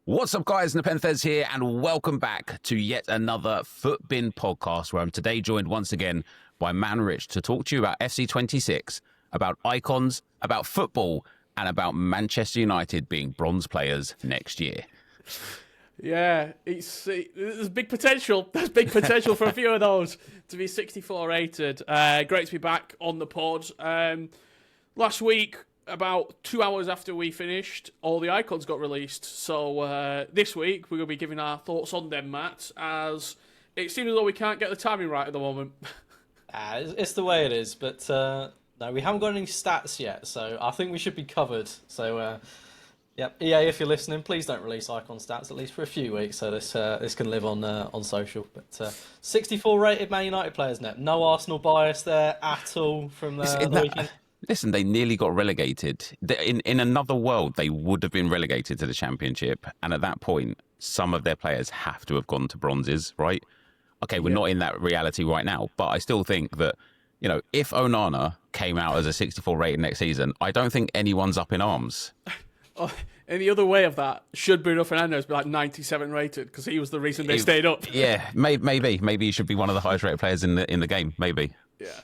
What's up, guys? Nepenthes here, and welcome back to yet another FUTBIN podcast, where I'm today joined once again by Man Rich to talk to you about FC26, about icons, about football, and about Manchester United being bronze players next year. Yeah, there's big potential. There's big potential for a few of those to be 64 rated. Great to be back on the pod. Last week, about 2 hours after we finished, all the icons got released. So this week, we're going to be giving our thoughts on them, Matt, as it seems as though we can't get the timing right at the moment. It's the way it is, but no, we haven't got any stats yet, so I think we should be covered. So, yep, EA, if you're listening, please don't release icon stats, at least for a few weeks, so this can live on social. But 64 rated Man United players, Nep. No Arsenal bias there at all from the weekend. Listen, they nearly got relegated. In another world, they would have been relegated to the Championship. And at that point, some of their players have to have gone to bronzes, right? Okay, we're not in that reality right now. But I still think that, you know, if Onana came out as a 64 rated next season, I don't think anyone's up in arms. Oh, and the other way of that, should Bruno Fernandez be like 97 rated? Because he was the reason they stayed up. Yeah, maybe. Maybe he should be one of the highest rated players in the game. Maybe. Yeah.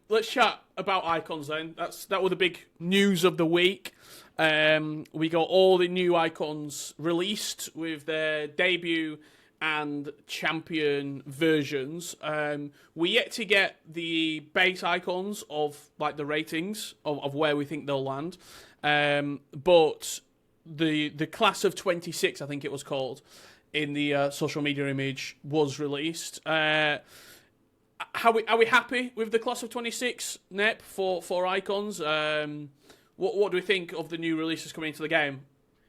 Let's chat about icons then. That was the big news of the week. We got all the new icons released with their debut and champion versions. We yet to get the base icons of like the ratings of where we think they'll land. But the class of 26, I think it was called, in the social media image was released. Are we happy with the class of 26, Nep, for icons? What do we think of the new releases coming into the game?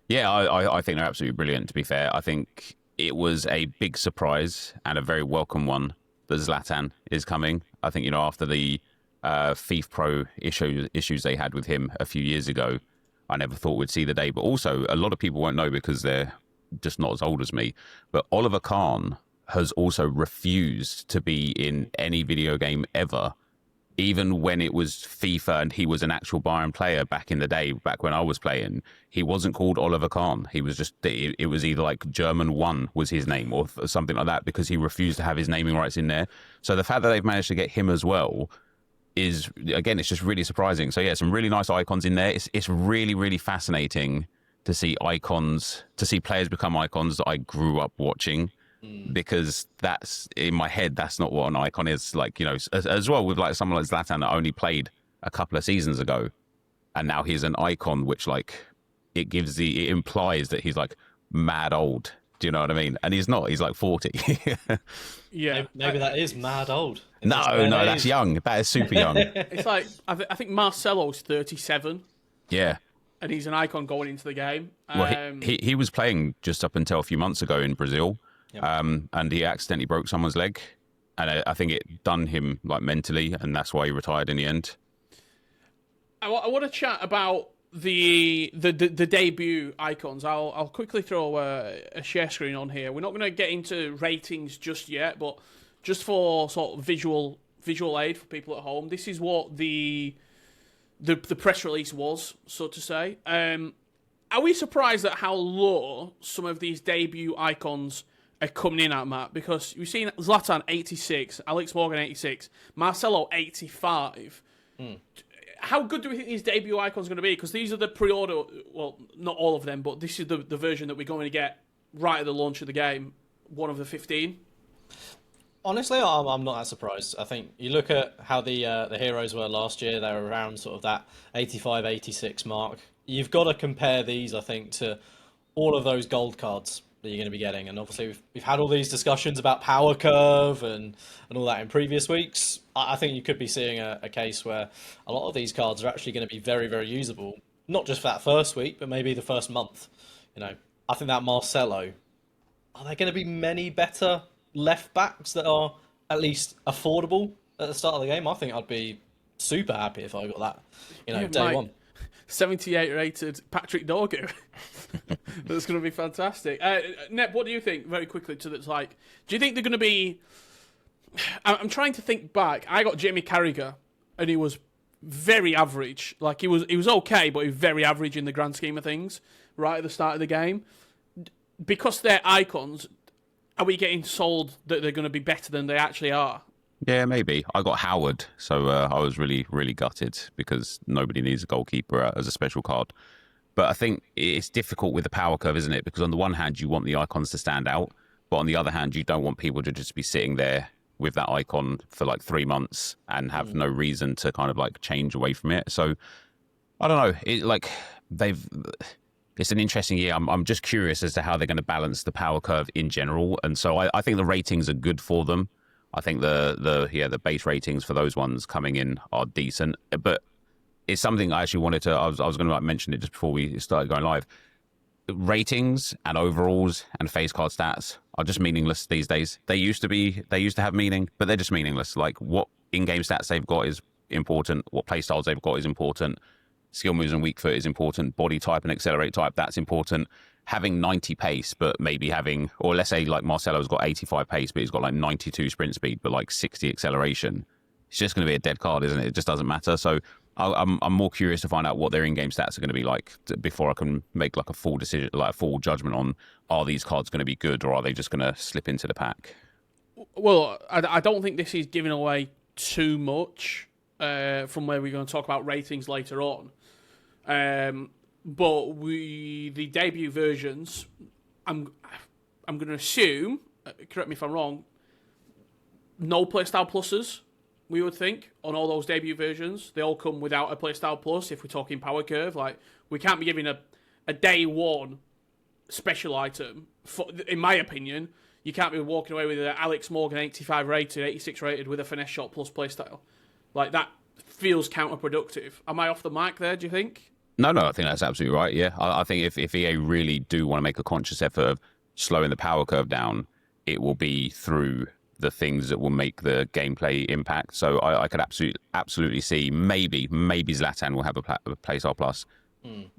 Yeah, I think they're absolutely brilliant, to be fair. I think it was a big surprise and a very welcome one that Zlatan is coming. I think, you know, after the FIFA Pro issues they had with him a few years ago, I never thought we'd see the day. But also, a lot of people won't know because they're just not as old as me. But Oliver Kahn has also refused to be in any video game ever, even when it was FIFA and he was an actual Bayern player back in the day, back when I was playing. He wasn't called Oliver Kahn. He was just, it was either like German 1 was his name or something like that, because he refused to have his naming rights in there. So the fact that they've managed to get him as well is, again, it's just really surprising. So yeah, some really nice icons in there. It's really, really fascinating to see icons, to see players become icons that I grew up watching. Because that's, in my head, that's not what an icon is. Like, you know, as well with like someone like Zlatan that only played a couple of seasons ago, and now he's an icon, which like it implies that he's like mad old. Do you know what I mean? And he's not. He's like 40. Yeah, maybe that is mad old. No, that's young. That is super young. It's like I think Marcelo's 37. Yeah. And he's an icon going into the game. Well, he was playing just up until a few months ago in Brazil. Yep. And he accidentally broke someone's leg, and I think it done him like mentally, and that's why he retired in the end. I want to chat about the debut icons. I'll quickly throw a share screen on here. We're not going to get into ratings just yet, but just for sort of visual aid for people at home, this is what the press release was, so to say. Are we surprised at how low some of these debut icons are coming in at, Matt? Because we've seen Zlatan 86, Alex Morgan 86, Marcelo 85. How good do we think these debut icons are going to be? Because these are the pre-order, well, not all of them, but this is the version that we're going to get right at the launch of the game, one of the 15. Honestly, I'm not that surprised. I think you look at how the heroes were last year, they were around sort of that 85, 86 mark. You've got to compare these, I think, to all of those gold cards that you're going to be getting. And obviously, we've had all these discussions about power curve and all that in previous weeks. I think you could be seeing a case where a lot of these cards are actually going to be very, very usable, not just for that first week, but maybe the first month. You know, I think that Marcelo, are there going to be many better left backs that are at least affordable at the start of the game? I think I'd be super happy if I got that, day one. 78 rated Patrick Dorgu. That's going to be fantastic. Nep, what do you think, very quickly, do you think they're going to be... I'm trying to think back. I got Jamie Carragher, and he was very average. Like, he was okay, but he was very average in the grand scheme of things, right at the start of the game. because they're icons, are we getting sold that they're going to be better than they actually are? Yeah, maybe. I got Howard, so I was really, really gutted because nobody needs a goalkeeper as a special card. But I think it's difficult with the power curve, isn't it? Because on the one hand, you want the icons to stand out, but on the other hand, you don't want people to just be sitting there with that icon for like 3 months and have no reason to kind of like change away from it. So I don't know. It's an interesting year. I'm just curious as to how they're going to balance the power curve in general. And so I think the ratings are good for them. I think the base ratings for those ones coming in are decent. But it's something I actually wanted to. I was going to like mention it just before we started going live. Ratings and overalls and face card stats are just meaningless these days. They used to have meaning, but they're just meaningless. Like what in-game stats they've got is important. What play styles they've got is important. Skill moves and weak foot is important. Body type and accelerate type, that's important. Having 90 pace, but maybe having, or let's say like Marcelo's got 85 pace, but he's got like 92 sprint speed, but like 60 acceleration. It's just going to be a dead card, isn't it? It just doesn't matter. So I'm more curious to find out what their in-game stats are going to be like before I can make like a full decision, like a full judgment on are these cards going to be good or are they just going to slip into the pack? Well, I don't think this is giving away too much from where we're going to talk about ratings later on. But the debut versions, I'm going to assume, correct me if I'm wrong, no playstyle pluses, we would think, on all those debut versions. They all come without a playstyle plus if we're talking power curve. Like, we can't be giving a day one special item. In my opinion, you can't be walking away with an Alex Morgan 85 rated, 86 rated with a finesse shot plus playstyle. Like, that feels counterproductive. Am I off the mark there, do you think? No, I think that's absolutely right. Yeah, I think if EA really do want to make a conscious effort of slowing the power curve down, it will be through the things that will make the gameplay impact. So I could absolutely see maybe Zlatan will have a playstyle plus.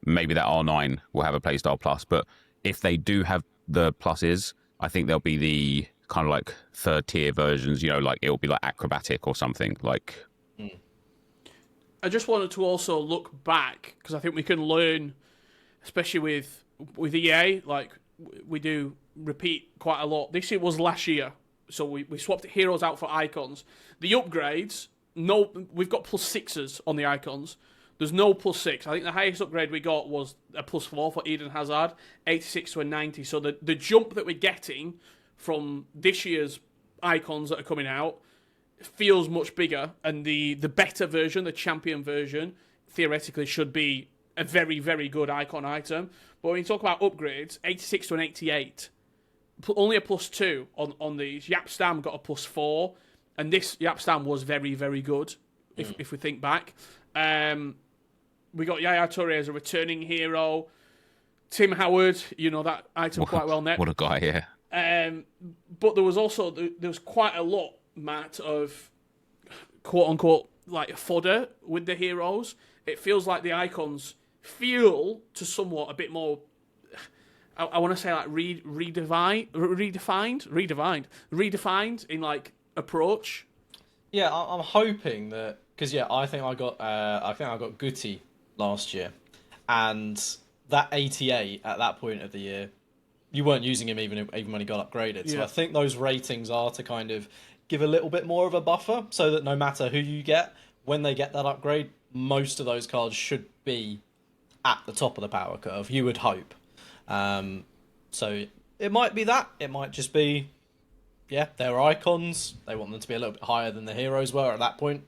Maybe that R9 will have a playstyle plus. But if they do have the pluses, I think there'll be the kind of like third tier versions. You know, like it'll be like acrobatic or something like. I just wanted to also look back because I think we can learn, especially with EA, like we do repeat quite a lot. This year was last year, so we swapped heroes out for icons. The upgrades, we've got +6s on the icons. There's no +6. I think the highest upgrade we got was a +4 for Eden Hazard, 86 to a 90. So the jump that we're getting from this year's icons that are coming out feels much bigger, and the better version, the champion version, theoretically should be a very, very good icon item. But when you talk about upgrades, 86 to an 88, only a +2 on these. Yap Stam got a +4, and this Yap Stam was very, very good, if we think back. We got Yaya Toure as a returning hero. Tim Howard, you know that item quite well, Nep. What a guy, yeah. But there was quite a lot, Matt, of quote-unquote like fodder with the heroes. It feels like the icons feel to somewhat a bit more, I want to say like redefined in like approach. Yeah, I'm hoping that, because I think I got Guti last year, and that 88 at that point of the year, you weren't using him even when he got upgraded. Yeah. So I think those ratings are to kind of give a little bit more of a buffer, so that no matter who you get, when they get that upgrade, most of those cards should be at the top of the power curve, you would hope. So it might be that. It might just be, they're icons. They want them to be a little bit higher than the heroes were at that point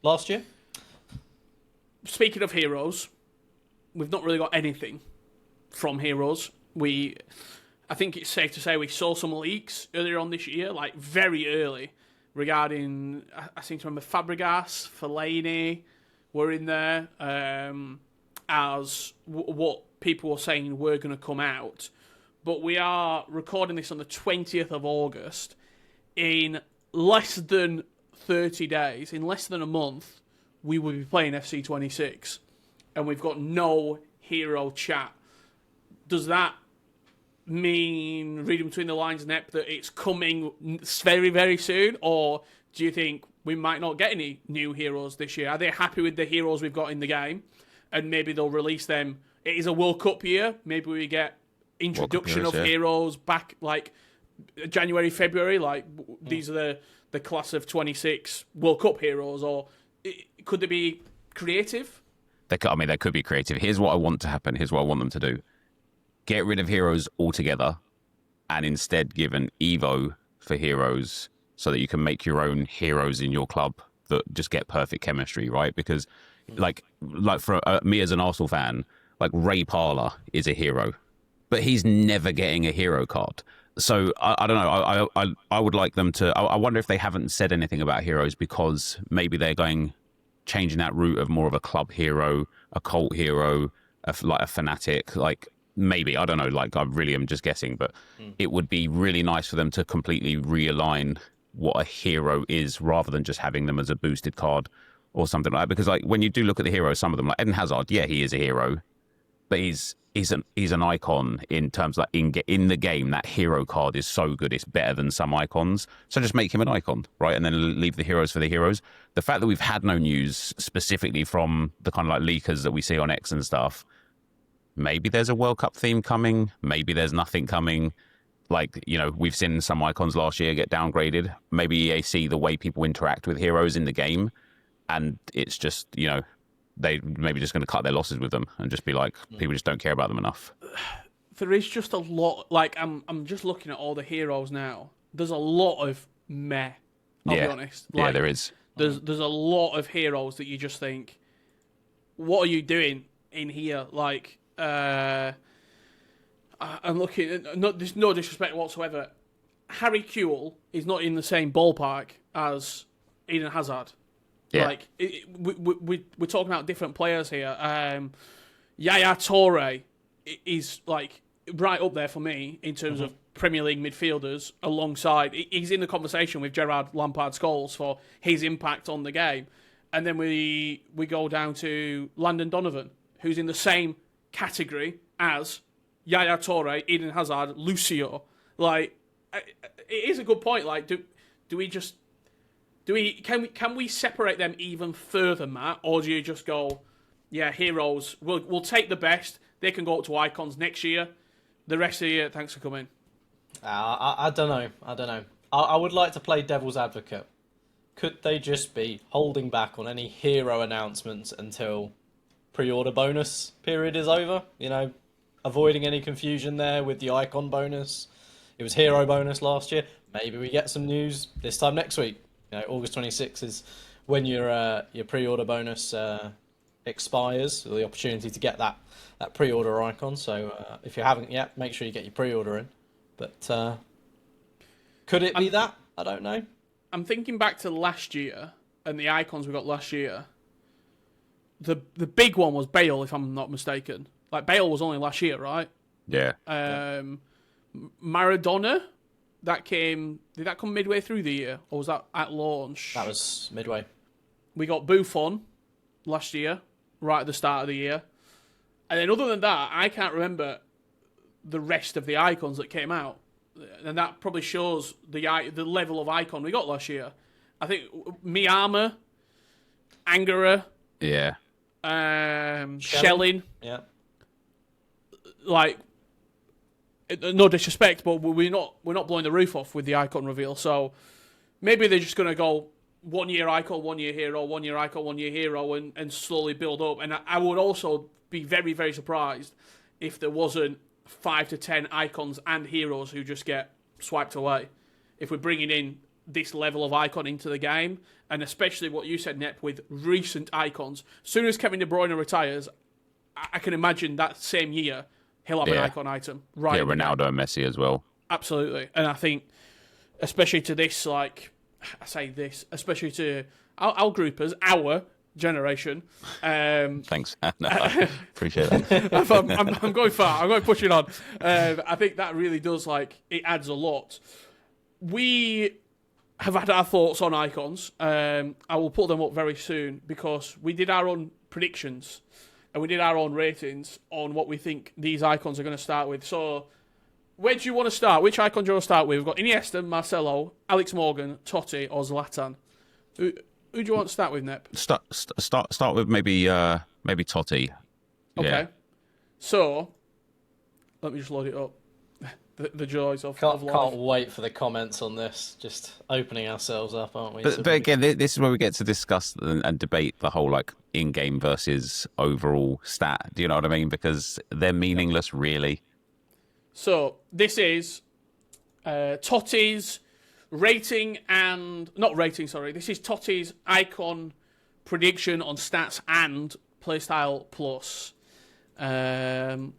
last year. Speaking of heroes, we've not really got anything from heroes. I think it's safe to say we saw some leaks earlier on this year, like very early, regarding, I seem to remember Fabregas, Fellaini were in there as what people were saying were going to come out. But we are recording this on the 20th of August. In less than 30 days, in less than a month, we will be playing FC26. And we've got no hero chat. Does that mean, reading between the lines, Nep, that it's coming very, very soon? Or do you think we might not get any new heroes this year? Are they happy with the heroes we've got in the game? And maybe they'll release them. It is a World Cup year. Maybe we get introduction Heroes, of yeah. heroes back like January, February. Like these are the class of 26 World Cup heroes, or could they be creative? They could be creative. Here's what I want to happen. Here's what I want them to do. Get rid of heroes altogether and instead give an Evo for heroes so that you can make your own heroes in your club that just get perfect chemistry, right? Because like for me as an Arsenal fan, like Ray Parlour is a hero, but he's never getting a hero card. So I don't know. I would like them to. I wonder if they haven't said anything about heroes because maybe they're changing that route of more of a club hero, a cult hero, like a fanatic. Like maybe I don't know. Like I really am just guessing, but it would be really nice for them to completely realign what a hero is rather than just having them as a boosted card or something like that. Because like when you do look at the heroes, some of them like Eden Hazard, yeah, he is a hero, but he's an icon in terms like in the game. That hero card is so good, it's better than some icons. So just make him an icon, right? And then leave the heroes for the heroes. The fact that we've had no news specifically from the kind of like leakers that we see on X and stuff, maybe there's a World Cup theme coming, maybe there's nothing coming. Like, you know, we've seen some icons last year get downgraded. Maybe EA see the way people interact with heroes in the game, and it's just, you know, they maybe just going to cut their losses with them and just be like, people just don't care about them enough. There is just a lot. Like I'm just looking at all the heroes now. There's a lot of meh. I'll be honest. Like, yeah, there is. There's a lot of heroes that you just think, what are you doing in here? Like, I'm looking. There's no disrespect whatsoever. Harry Kewell is not in the same ballpark as Eden Hazard. Yeah. Like we're talking about different players here. Yaya Toure is like right up there for me in terms of Premier League midfielders. Alongside, he's in the conversation with Gerrard, Lampard, Scholes for his impact on the game. And then we go down to Landon Donovan, who's in the same category as Yaya Toure, Eden Hazard, Lucio. Like, it is a good point. Like, can we separate them even further, Matt, or do you just go, yeah, heroes? We'll take the best. They can go up to icons next year. The rest of the year, thanks for coming. I don't know. I would like to play devil's advocate. Could they just be holding back on any hero announcements until pre-order bonus period is over? You know, avoiding any confusion there with the icon bonus. It was hero bonus last year. Maybe we get some news this time next week. You know, August 26th is when your pre-order bonus expires, or the opportunity to get that pre-order icon. So if you haven't yet, make sure you get your pre-order in. But could it be that? I don't know. I'm thinking back to last year and the icons we got last year. The big one was Bale, if I'm not mistaken. Like, Bale was only last year, right? Yeah. Maradona, did that come midway through the year, or was that at launch? That was midway. We got Buffon last year, right at the start of the year. And then other than that, I can't remember the rest of the icons that came out. And that probably shows the level of icon we got last year. I think Miyama, Angara, Yeah. Shelling. Yeah. Like, no disrespect, but we're not blowing the roof off with the icon reveal. So maybe they're just going to go 1 year icon, 1 year hero, 1 year icon, 1 year hero, and slowly build up. And I would also be very, very surprised if there wasn't 5 to 10 icons and heroes who just get swiped away. If we're bringing in this level of icon into the game, and especially what you said, Nep, with recent icons. As soon as Kevin De Bruyne retires, I can imagine that same year he'll have an icon item. Right? Yeah, Ronaldo and Messi as well. Absolutely. And I think, especially to this, like, I say this, especially to our groupers, our generation. Thanks. No, I appreciate that. I'm going far. I'm going to push it on. I think that really does, like, it adds a lot. We have had our thoughts on icons. I will put them up very soon because we did our own predictions and we did our own ratings on what we think these icons are going to start with. So, where do you want to start? Which icon do you want to start with? We've got Iniesta, Marcelo, Alex Morgan, Totti, or Zlatan. Who do you want to start with, Nep? Start with maybe Totti. Okay. Yeah. So, Let me just load it up. The joys of Can't life. wait for the comments on this. Just opening ourselves up, aren't we? But again, this is where we get to discuss and debate the whole like in-game versus overall stat. Do you know what I mean? Because they're meaningless, really. So this is Totti's rating and not rating. Sorry, this is Totti's icon prediction on stats and playstyle plus. Nep,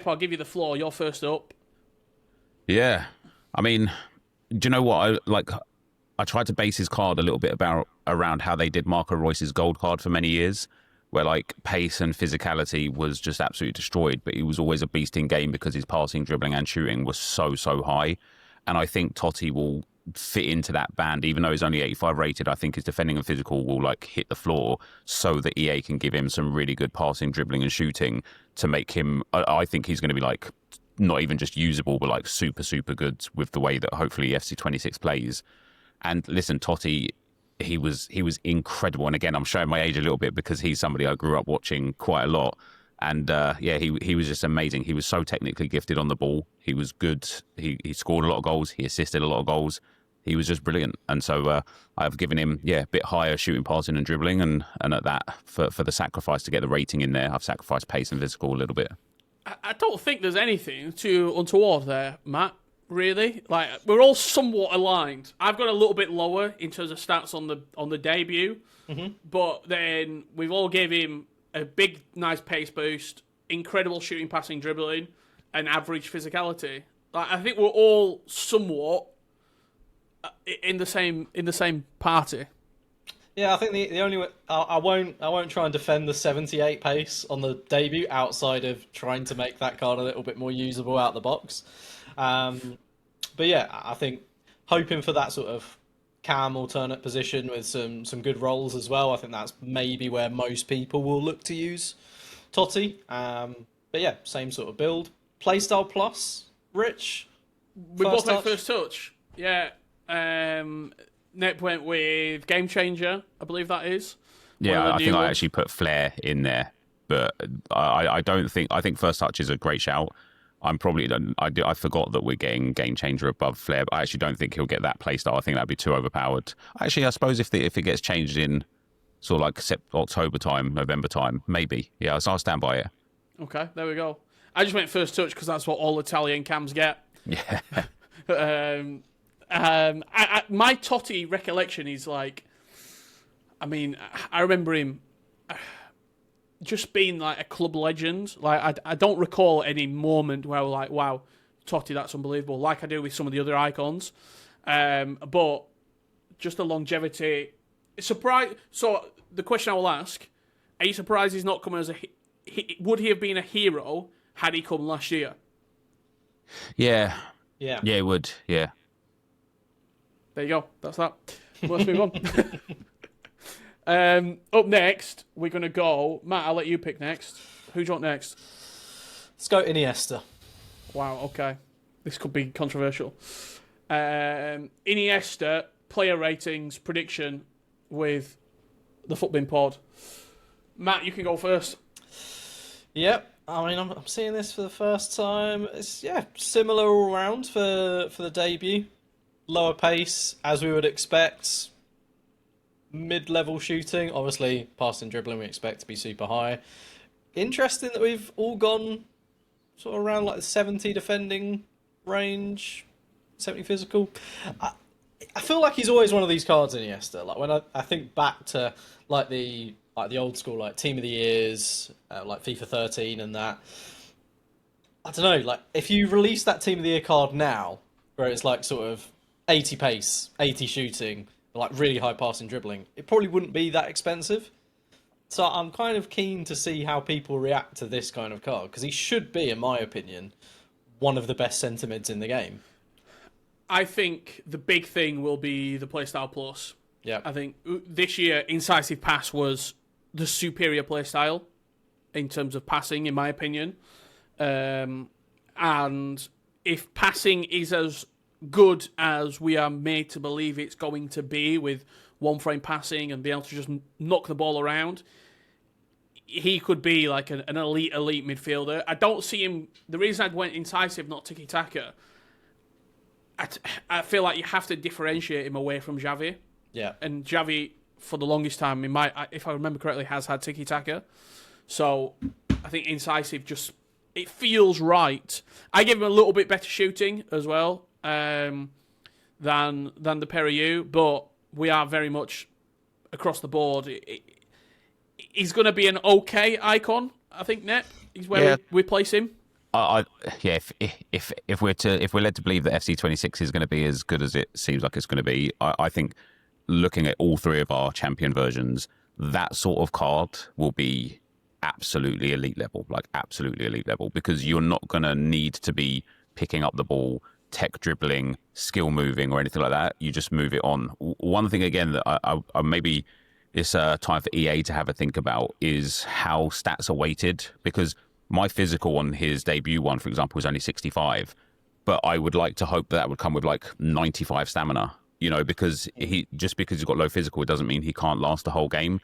I'll give you the floor. You're first up. Yeah, I mean, do you know what? I tried to base his card a little bit around how they did Marco Reus's gold card for many years, where like pace and physicality was just absolutely destroyed, but he was always a beast in game because his passing, dribbling, and shooting was so high. And I think Totti will fit into that band, even though he's only 85 rated. I think his defending and physical will like hit the floor, so that EA can give him some really good passing, dribbling, and shooting to make him. I think he's going to be like not even just usable, but like super good with the way that hopefully FC26 plays. And listen, Totti, he was incredible. And again, I'm showing my age a little bit because he's somebody I grew up watching quite a lot. And he was just amazing. He was so technically gifted on the ball. He was good. He scored a lot of goals. He assisted a lot of goals. He was just brilliant. And so I've given him a bit higher shooting, passing, and dribbling. And at that, for the sacrifice to get the rating in there, I've sacrificed pace and physical a little bit. I don't think there's anything too untoward there, Matt. Really, like we're all somewhat aligned. I've got a little bit lower in terms of stats on the debut, but then we've all gave him a big, nice pace boost, incredible shooting, passing, dribbling, and average physicality. Like I think we're all somewhat in the same party. Yeah, I think the only way I won't try and defend the 78 pace on the debut outside of trying to make that card a little bit more usable out the box. But yeah, I think hoping for that sort of cam alternate position with some good rolls as well. I think that's maybe where most people will look to use Totti. But yeah, same sort of build. Playstyle plus, Rich. We both went first touch. Yeah. Nep went with Game Changer, I believe that is. Yeah, I think I actually put Flair in there, but I don't think. I think First Touch is a great shout. I forgot that we're getting Game Changer above Flair, but I actually don't think he'll get that playstyle. I think that'd be too overpowered. Actually, I suppose if it gets changed in sort of like October time, November time, maybe. Yeah, so I'll stand by it. Okay, there we go. I just went First Touch because that's what all Italian cams get. Yeah. My Totti recollection is like, I mean, I remember him just being like a club legend. Like I don't recall any moment where I was like, wow, Totti, that's unbelievable, like I do with some of the other icons. But just the longevity. Surprise. So the question I will ask, are you surprised he's not coming as would he have been a hero had he come last year? Yeah, it would. Yeah. There you go. That's that. Let's move on. Up next, we're going to go... Matt, I'll let you pick next. Who do you want next? Let's go Iniesta. Wow, okay. This could be controversial. Iniesta, player ratings, prediction with the FUTBIN pod. Matt, you can go first. Yep. I mean, I'm seeing this for the first time. It's, similar all around for the debut. Lower pace, as we would expect. Mid-level shooting. Obviously, passing, dribbling we expect to be super high. Interesting that we've all gone sort of around like the 70 defending range, 70 physical. I feel like he's always one of these cards in Iniesta. Like when I think back to like the old school like Team of the Years, like FIFA 13 and that. I don't know. Like if you release that Team of the Year card now, where it's like sort of 80 pace, 80 shooting, like really high passing, dribbling, it probably wouldn't be that expensive. So I'm kind of keen to see how people react to this kind of card because he should be, in my opinion, one of the best centre mids in the game. I think the big thing will be the playstyle plus. Yeah, I think this year incisive pass was the superior playstyle in terms of passing, in my opinion. And if passing is as good as we are made to believe it's going to be with one frame passing and be able to just knock the ball around, he could be like an elite midfielder. I don't see him. The reason I went incisive, not tiki taka, I feel like you have to differentiate him away from Xavi. Yeah. And Xavi, for the longest time, if I remember correctly, has had tiki taka. So I think incisive it feels right. I give him a little bit better shooting as well than the pair of you, but we are very much across the board. He's going to be an okay icon, I think. Nep is where we place him. If we're led to believe that FC26 is going to be as good as it seems like it's going to be, I think looking at all three of our champion versions, that sort of card will be absolutely elite level, because you're not going to need to be picking up the ball, tech dribbling, skill moving, or anything like that. You just move it on. One thing again that I maybe it's time for EA to have a think about is how stats are weighted, because my physical on his debut one, for example, was only 65, but I would like to hope that would come with like 95 stamina, because just because he's got low physical, it doesn't mean he can't last the whole game.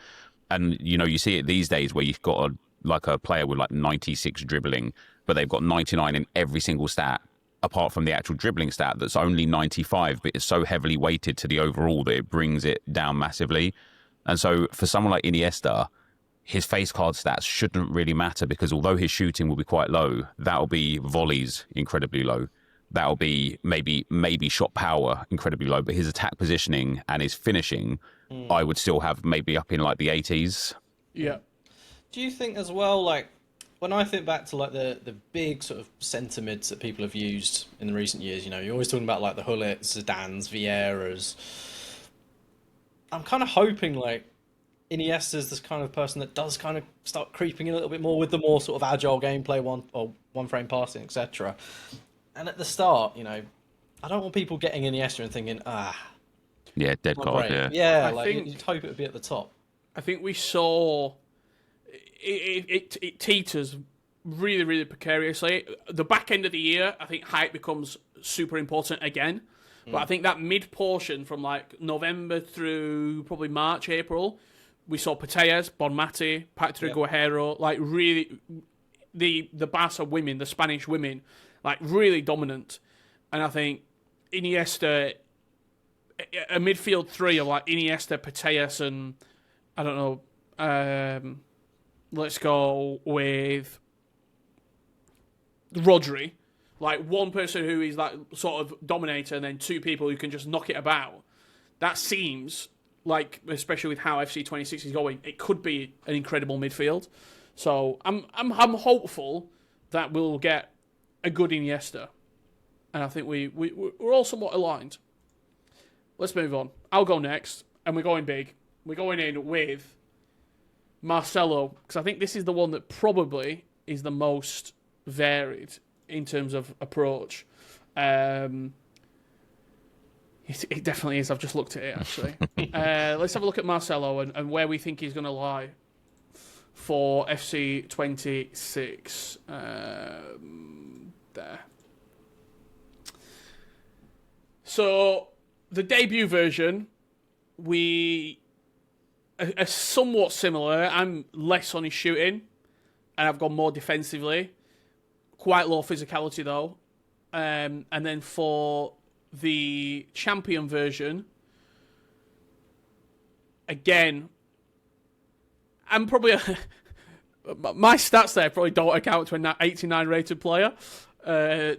And, you see it these days where you've got a player with like 96 dribbling, but they've got 99 in every single stat, apart from the actual dribbling stat that's only 95, but it's so heavily weighted to the overall that it brings it down massively. And so for someone like Iniesta, his face card stats shouldn't really matter, because although his shooting will be quite low, that'll be volleys incredibly low. That'll be maybe shot power incredibly low, but his attack positioning and his finishing, I would still have maybe up in like the 80s. Yeah. Do you think as well, like, when I think back to like the big sort of centre mids that people have used in the recent years, you're always talking about like the Hullets, Zidanes, Vieiras. I'm kind of hoping like Iniesta's this kind of person that does kind of start creeping in a little bit more with the more sort of agile gameplay, one frame passing, etc. And at the start, I don't want people getting Iniesta and thinking, yeah, dead card, yeah. Yeah, you'd hope it would be at the top. I think we saw it teeters really, really precariously. The back end of the year, I think height becomes super important again. But I think that mid portion from like November through probably March, April, we saw Pateas, Bonmati, Patrick Guerrero, like really the Barca women, the Spanish women, like really dominant. And I think Iniesta, a midfield three of like Iniesta, Pateas, and I don't know, let's go with Rodri. Like one person who is like sort of dominator, and then two people who can just knock it about. That seems like, especially with how FC26 is going, it could be an incredible midfield. So I'm hopeful that we'll get a good Iniesta, and I think we're all somewhat aligned. Let's move on. I'll go next, and we're going big. We're going in with Marcelo, because I think this is the one that probably is the most varied in terms of approach. It definitely is. I've just looked at it, actually. Let's have a look at Marcelo and where we think he's going to lie for FC26. There. So, the debut version, we are somewhat similar. I'm less on his shooting, and I've gone more defensively. Quite low physicality, though. And then for the champion version, again, I'm probably... my stats there probably don't account to an 89 rated player.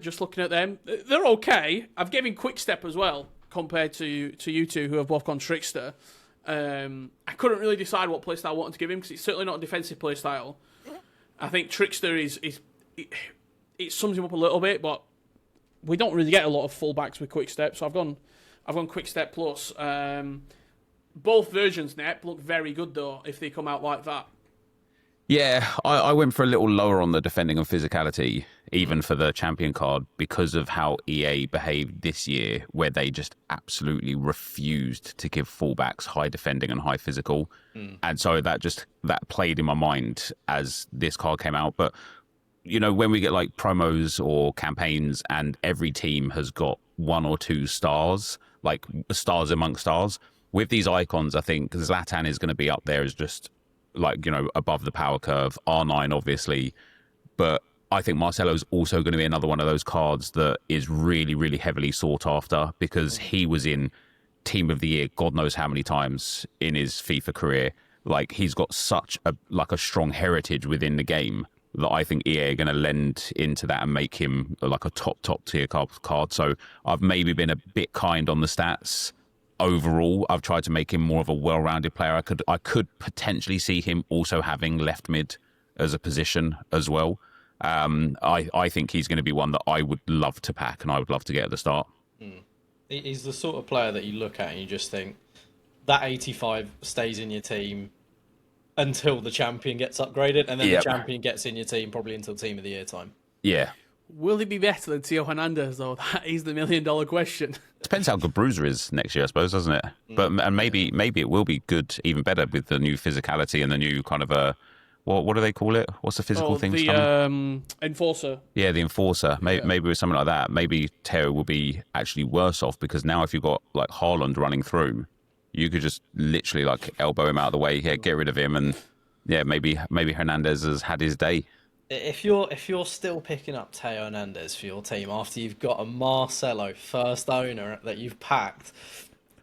Just looking at them. They're okay. I've given Quick Step as well, compared to you two who have both gone Trickster. I couldn't really decide what playstyle I wanted to give him, because it's certainly not a defensive playstyle. I think Trickster it sums him up a little bit, but we don't really get a lot of fullbacks with Quick Step, so I've gone Quick Step plus. Both versions, Nep, look very good though if they come out like that. Yeah, I went for a little lower on the defending and physicality, even for the champion card, because of how EA behaved this year, where they just absolutely refused to give fullbacks high defending and high physical. And so that played in my mind as this card came out. But when we get like promos or campaigns and every team has got one or two stars, like stars amongst stars, with these icons, I think Zlatan is going to be up there as just like, above the power curve. R9, obviously. But I think Marcelo's also going to be another one of those cards that is really, really heavily sought after because he was in Team of the Year God knows how many times in his FIFA career. Like, he's got such a strong heritage within the game that I think EA are going to lend into that and make him like a top tier card. So I've maybe been a bit kind on the stats. Overall, I've tried to make him more of a well-rounded player. I could potentially see him also having left mid as a position as well. I think he's going to be one that I would love to pack and I would love to get at the start. He's the sort of player that you look at and you just think that 85 stays in your team until the champion gets upgraded, and then the champion gets in your team probably until Team of the Year time. Yeah. Will he be better than Theo Hernandez, though? That is the $1 million question. Depends how good Bruiser is next year, I suppose, doesn't it? But and maybe it will be good, even better with the new physicality and the new kind of what do they call it? What's the physical thing? The Enforcer. Yeah, the Enforcer. Maybe with something like that, maybe Theo will be actually worse off because now if you've got like Haaland running through, you could just literally like elbow him out of the way, get rid of him, and maybe Hernandez has had his day. If you're still picking up Theo Hernandez for your team after you've got a Marcelo first owner that you've packed,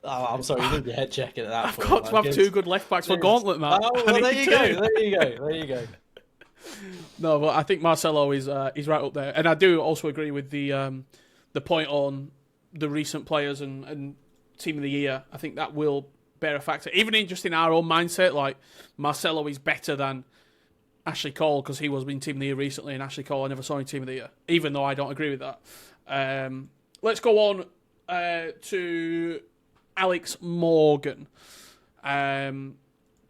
I'm sorry, you need your head checking at that I've point. got to have two good left backs for Gauntlet, man. Oh, well, there you go. No, but I think Marcelo is right up there, and I do also agree with the point on the recent players and Team of the Year. I think that will bear a factor, even in our own mindset. Like Marcelo is better than Ashley Cole because he was in Team of the Year recently, and Ashley Cole I never saw in Team of the Year, even though I don't agree with that. Let's go on to Alex Morgan. Sorry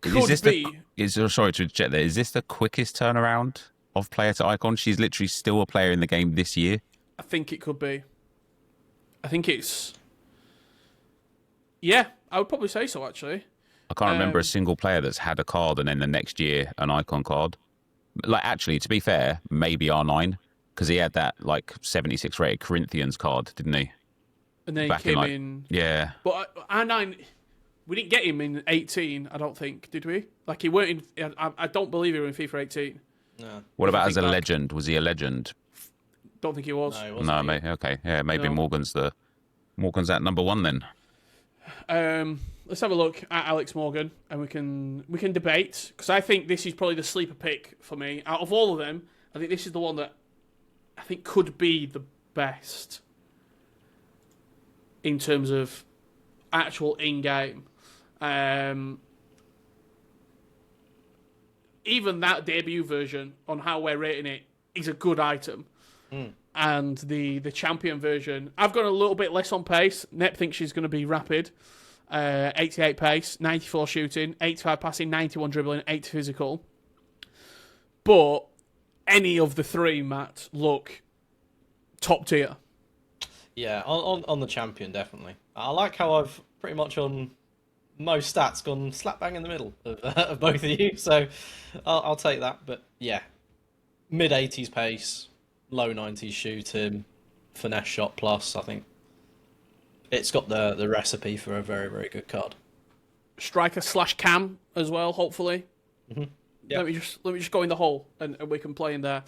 to interject there. Is this the quickest turnaround of player to icon? She's literally still a player in the game this year. I think it could be. I think it's. Yeah, I would probably say so, actually. I can't remember a single player that's had a card and then the next year an icon card. Like, actually, to be fair, maybe R9, because he had that, 76 rated Corinthians card, didn't he? And then he came in... Yeah. But R9, we didn't get him in 18, I don't think, did we? Like, he weren't in... I don't believe he was in FIFA 18. No. What about as a legend? Was he a legend? Don't think he was. No, he wasn't. No, mate. Okay. Yeah, maybe Morgan's at number one then. Let's have a look at Alex Morgan, and we can debate, because I think this is probably the sleeper pick for me. Out of all of them, I think this is the one that I think could be the best in terms of actual in-game. Even that debut version, on how we're rating it, is a good item. And the champion version, I've gone a little bit less on pace. Nep thinks she's going to be rapid. 88 pace, 94 shooting, 85 passing, 91 dribbling, 80 physical. But any of the three, Matt, look top tier. Yeah, on the champion, definitely. I like how I've pretty much on most stats gone slap bang in the middle of both of you, so I'll take that. But yeah, mid-80s pace, low 90s shooting, finesse shot plus, I think. It's got the recipe for a very, very good card. Striker / cam as well, hopefully. Mm-hmm. Let Yep. me just go in the hole and we can play in there.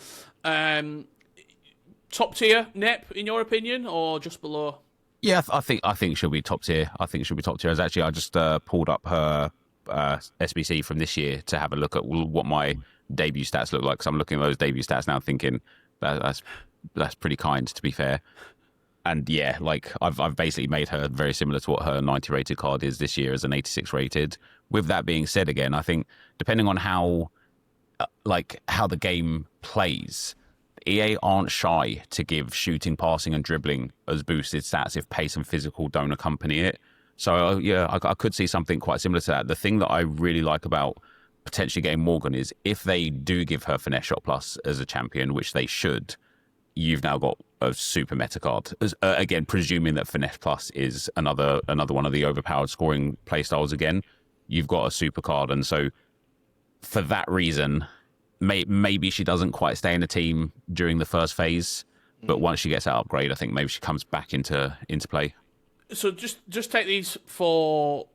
Top tier, Nep, in your opinion, or just below? Yeah, I think she'll be top tier. I just pulled up her SBC from this year to have a look at what my debut stats look like. So I'm looking at those debut stats now, thinking that's pretty kind, to be fair. And yeah, I've basically made her very similar to what her 90 rated card is this year as an 86 rated. With that being said, again, I think depending on how the game plays, EA aren't shy to give shooting, passing, and dribbling as boosted stats if pace and physical don't accompany it. So yeah, I could see something quite similar to that. The thing that I really like about potentially getting Morgan is if they do give her finesse shot plus as a champion, which they should, you've now got a super meta card. Again, presuming that finesse plus is another one of the overpowered scoring playstyles again, you've got a super card. And so for that reason, maybe she doesn't quite stay in the team during the first phase, but once she gets that upgrade, I think maybe she comes back into play. So just take these for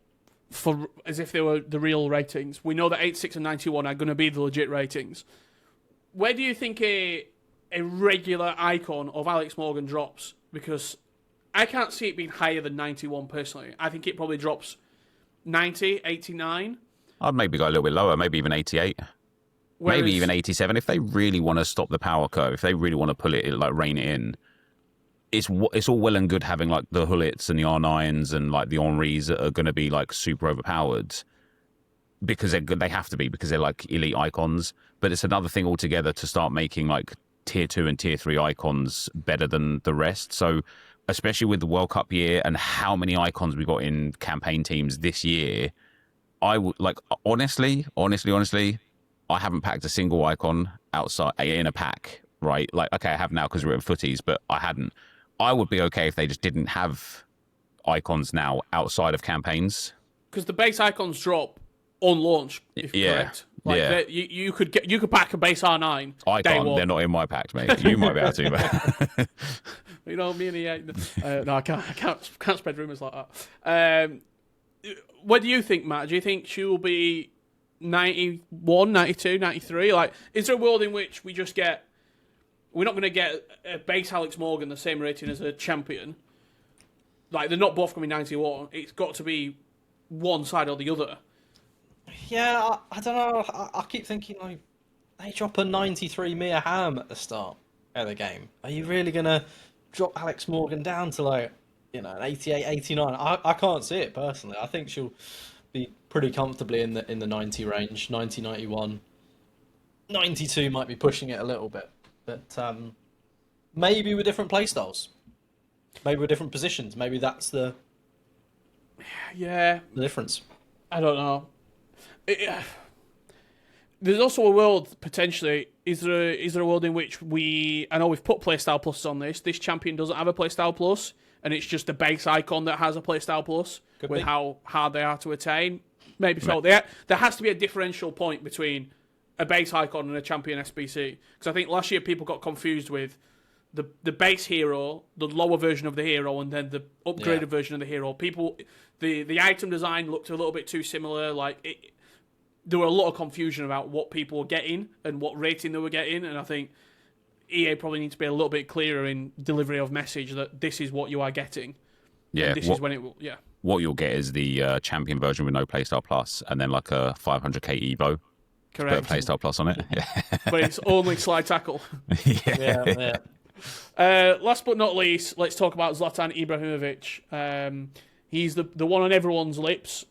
for as if they were the real ratings. We know that 86 and 91 are going to be the legit ratings. Where do you think a regular icon of Alex Morgan drops? Because I can't see it being higher than 91 personally. I think it probably drops 90, 89. I'd maybe go a little bit lower, maybe even 88. Maybe even 87. If they really want to stop the power curve, if they really want to pull it, like rein it in, it's all well and good having like the Hullits and the R9s and like the Henrys that are going to be like super overpowered because they have to be because they're like elite icons. But it's another thing altogether to start making like tier 2 and tier 3 icons better than the rest. So especially with the World Cup year and how many icons we got in campaign teams this year, I would like honestly, I haven't packed a single icon outside in a pack, right? Like, okay, I have now because we're in footies, but I hadn't. I would be okay if they just didn't have icons now outside of campaigns. Because the base icons drop on launch, if correct. Like you could pack a base R9. I can't. They're not in my packs, mate. You might be able to, but you know me and EA. No, I can't spread rumours like that. What do you think, Matt? Do you think she will be 91, 92, 93? Like, is there a world in which we're not going to get a base Alex Morgan the same rating as a champion? Like, they're not both going to be 91. It's got to be one side or the other. Yeah, I don't know. I keep thinking, like, they drop a 93 Mia Hamm at the start of the game. Are you really going to drop Alex Morgan down to, like, an 88, 89? I can't see it, personally. I think she'll be pretty comfortably in the 90 range, 90, 91. 92 might be pushing it a little bit. But maybe with different playstyles. Maybe with different positions. Maybe that's the difference. I don't know. There's also a world, potentially, is there a world in which I know we've put playstyle pluses on this champion doesn't have a playstyle plus, and it's just a base icon that has a playstyle plus with how hard they are to attain? Maybe so. There has to be a differential point between a base icon and a champion SBC. Because I think last year people got confused with the base hero, the lower version of the hero, and then the upgraded version of the hero. The item design looked a little bit too similar. There were a lot of confusion about what people were getting and what rating they were getting, and I think EA probably needs to be a little bit clearer in delivery of message that this is what you are getting. Yeah, this is when it will. Yeah. What you'll get is the champion version with no playstyle plus, and then like a 500k Evo. Correct. Put a playstyle plus on it. But it's only slide tackle. Yeah. Last but not least, let's talk about Zlatan Ibrahimovic. He's the one on everyone's lips.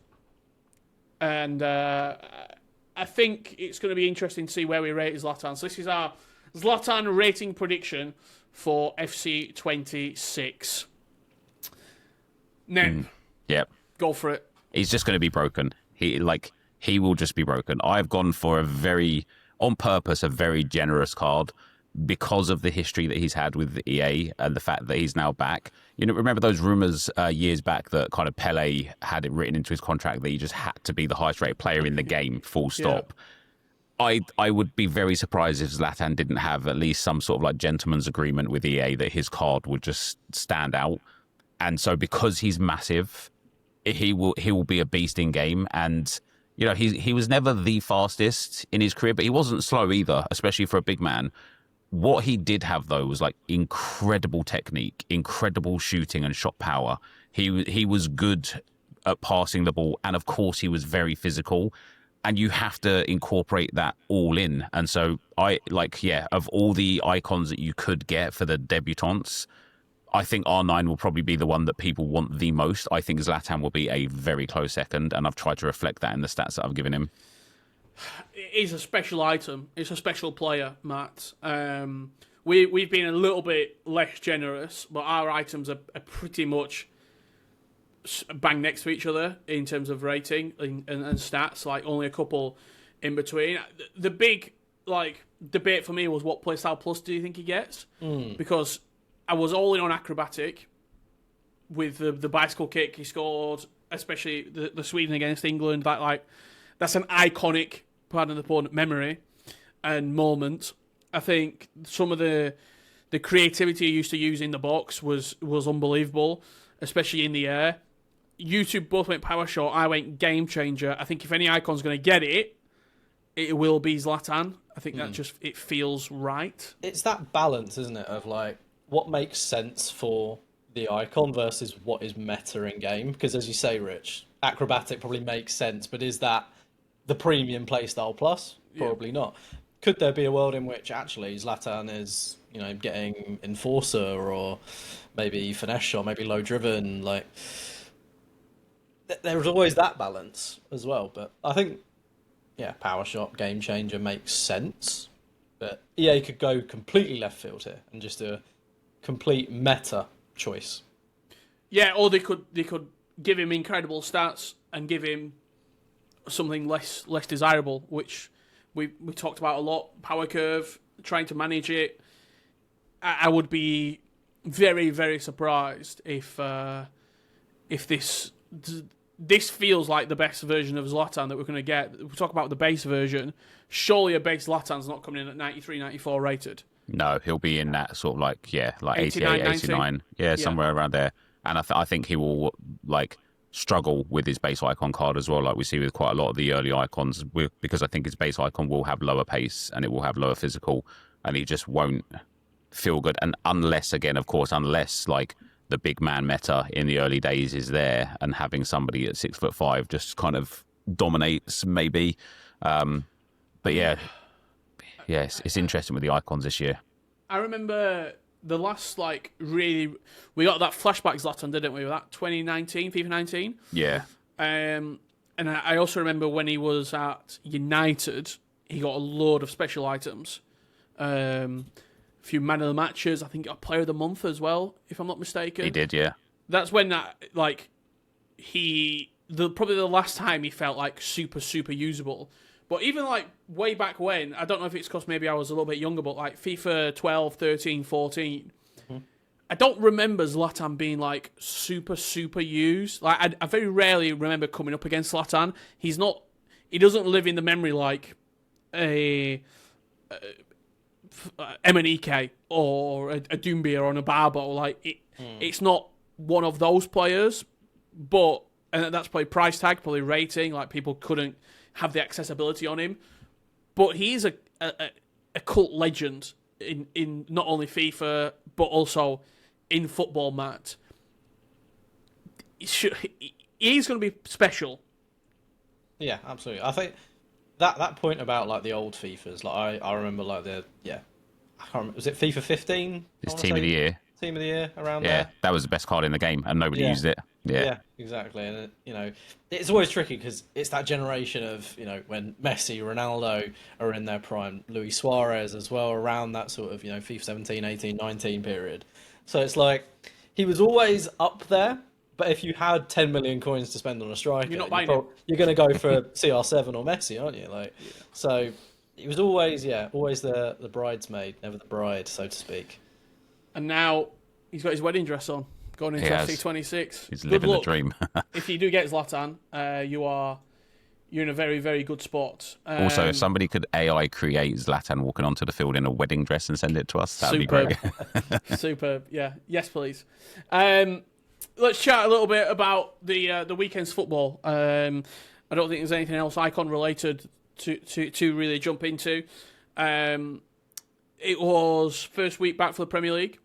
And I think it's going to be interesting to see where we rate Zlatan. So this is our Zlatan rating prediction for FC 26. Now, go for it. He's just going to be broken. He will just be broken. I've gone for on purpose, a very generous card because of the history that he's had with EA and the fact that he's now back. Remember those rumours years back that kind of Pele had it written into his contract that he just had to be the highest rated player in the game, full stop. Yeah. I would be very surprised if Zlatan didn't have at least some sort of like gentleman's agreement with EA that his card would just stand out. And so because he's massive, he will be a beast in game. And he was never the fastest in his career, but he wasn't slow either, especially for a big man. What he did have, though, was like incredible technique, incredible shooting and shot power. He was good at passing the ball, and of course he was very physical. And you have to incorporate that all in. And so of all the icons that you could get for the debutants, I think R9 will probably be the one that people want the most. I think Zlatan will be a very close second, and I've tried to reflect that in the stats that I've given him. It's a special item. It's a special player, Matt. We've been a little bit less generous, but our items are pretty much bang next to each other in terms of rating and stats. Like only a couple in between. The big debate for me was what playstyle plus do you think he gets? Because I was all in on acrobatic with the bicycle kick he scored, especially the Sweden against England. That's an iconic, pardon the pun, memory and moment. I think some of the creativity he used to use in the box was unbelievable, especially in the air. you two both went power shot. I went game changer. I think if any icon's going to get it, it will be Zlatan. I think that it feels right. It's that balance, isn't it, of like what makes sense for the icon versus what is meta in game. Because as you say, Rich, acrobatic probably makes sense, but is that the premium playstyle plus? Probably not. Could there be a world in which actually Zlatan is, getting enforcer or maybe finesse shot, maybe low driven? Like there's always that balance as well. But I think, power shot, game changer makes sense. But EA could go completely left field here and just do a complete meta choice. Yeah, or they could give him incredible stats and give him something less desirable, which we talked about a lot. Power curve, trying to manage it. I would be very, very surprised if this feels like the best version of Zlatan that we're going to get. We talk about the base version. Surely a base Zlatan's not coming in at 93, 94 rated. No, he'll be in that sort of like 89, 88, 89. Yeah, somewhere around there. And I think he will struggle with his base icon card as well, like we see with quite a lot of the early icons, because I think his base icon will have lower pace and it will have lower physical, and he just won't feel good. And unless like the big man meta in the early days is there, and having somebody at 6'5" just kind of dominates maybe. But it's interesting with the icons this year. I remember the last we got that flashback Zlatan, didn't we? That 2019 FIFA 19. Yeah. And I also remember when he was at United, he got a load of special items. A few man of the matches. I think he got player of the month as well, if I'm not mistaken. He did, yeah. That's when probably the last time he felt like super, super usable. But even way back when, I don't know if it's because maybe I was a little bit younger, but FIFA 12, 13, 14, I don't remember Zlatan being super, super used. I very rarely remember coming up against Zlatan. He doesn't live in the memory like a Emenike or a Doumbia or an Abarbo. It's not one of those players, and that's probably price tag, probably rating. People couldn't have the accessibility on him, but he's a cult legend in not only FIFA but also in football, Matt. He's going to be special. Yeah, absolutely. I think that point about the old FIFAs, I remember I can't remember, was it FIFA 15? It's Team of the Year. Team of the Year around there. Yeah, that was the best card in the game, and nobody used it. Yeah, exactly. And it's always tricky because it's that generation of when Messi, Ronaldo are in their prime, Luis Suarez as well, around that sort of FIFA 17, 18, 19 period. So it's he was always up there. But if you had 10 million coins to spend on a striker, you're not buying it. You're going to go for CR7 or Messi, aren't you? So it was always the bridesmaid, never the bride, so to speak. And now he's got his wedding dress on, going into FC26. He's living the dream. If you do get Zlatan, you're in a very, very good spot. Also, if somebody could AI create Zlatan walking onto the field in a wedding dress and send it to us, that'd be great. Superb. Yeah. Yes, please. Let's chat a little bit about the weekend's football. I don't think there's anything else icon related to really jump into. It was first week back for the Premier League.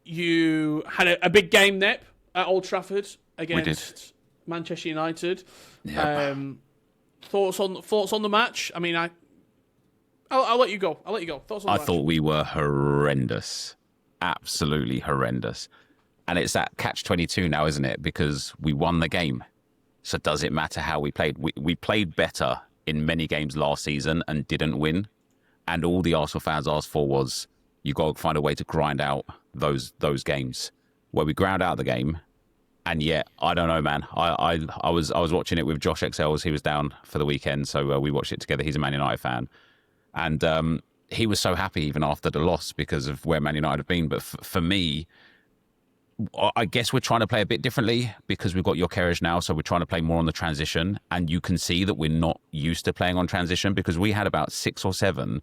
You had a big game, Nep, at Old Trafford against Manchester United. Yep. Thoughts on the match? I mean, I'll let you go. Thoughts on the match? I thought we were horrendous. Absolutely horrendous. And it's that catch-22 now, isn't it? Because we won the game. So does it matter how we played? We played better in many games last season and didn't win. And all the Arsenal fans asked for was, you got to find a way to grind out those games. Where we ground out the game. And yet, I don't know, man. I was watching it with Josh Excels. He was down for the weekend, so we watched it together. He's a Man United fan. And he was so happy even after the loss because of where Man United have been. But for me, I guess we're trying to play a bit differently because we've got Gyökeres now, so we're trying to play more on the transition. And you can see that we're not used to playing on transition because we had about 6 or 7